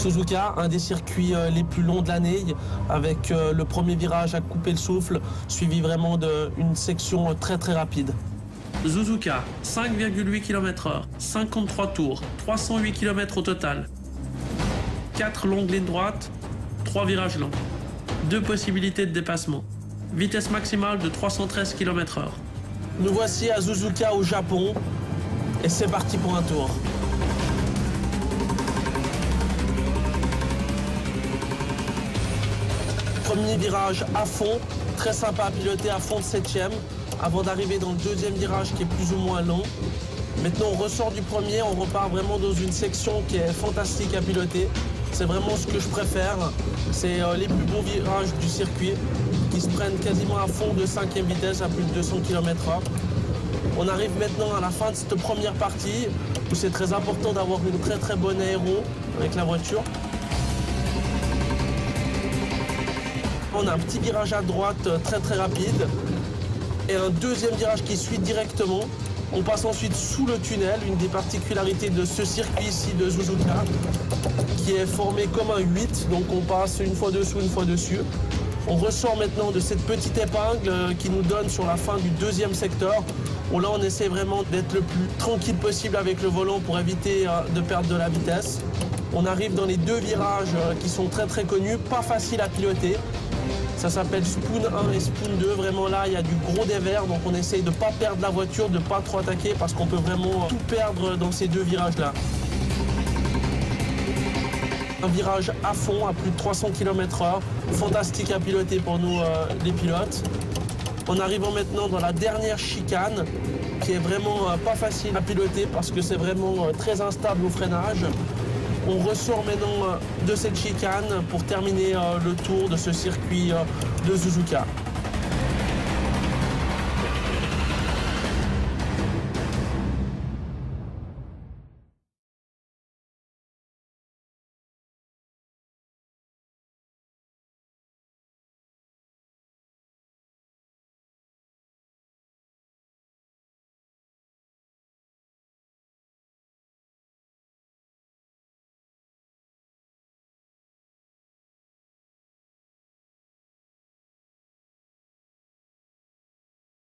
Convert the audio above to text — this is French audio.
Suzuka, un des circuits les plus longs de l'année, avec le premier virage à couper le souffle, suivi vraiment d'une section très très rapide. Suzuka, 5,8 km/h, 53 tours, 308 km au total. 4 longues lignes droites, 3 virages longs. 2 possibilités de dépassement. Vitesse maximale de 313 km/h. Nous voici à Suzuka au Japon et c'est parti pour un tour. Premier virage à fond, très sympa à piloter à fond de 7e, avant d'arriver dans le deuxième virage qui est plus ou moins long. Maintenant on ressort du premier, on repart vraiment dans une section qui est fantastique à piloter. C'est vraiment ce que je préfère, c'est les plus beaux virages du circuit qui se prennent quasiment à fond de 5e vitesse à plus de 200 km/h. On arrive maintenant à la fin de cette première partie où c'est très important d'avoir une très très bonne aéro avec la voiture. On a un petit virage à droite très très rapide et un deuxième virage qui suit directement. On passe ensuite sous le tunnel, une des particularités de ce circuit ici de Suzuka, qui est formé comme un 8, donc on passe une fois dessous, une fois dessus. On ressort maintenant de cette petite épingle qui nous donne sur la fin du deuxième secteur, où là on essaie vraiment d'être le plus tranquille possible avec le volant pour éviter de perdre de la vitesse. On arrive dans les 2 virages qui sont très très connus, pas faciles à piloter. Ça s'appelle Spoon 1 et Spoon 2. Vraiment là, il y a du gros dévers, donc on essaye de ne pas perdre la voiture, de ne pas trop attaquer parce qu'on peut vraiment tout perdre dans ces 2 virages-là. Un virage à fond, à plus de 300 km/h. Fantastique à piloter pour nous, les pilotes. En arrivant maintenant dans la dernière chicane, qui est vraiment pas facile à piloter parce que c'est vraiment très instable au freinage. On ressort maintenant de cette chicane pour terminer le tour de ce circuit de Suzuka.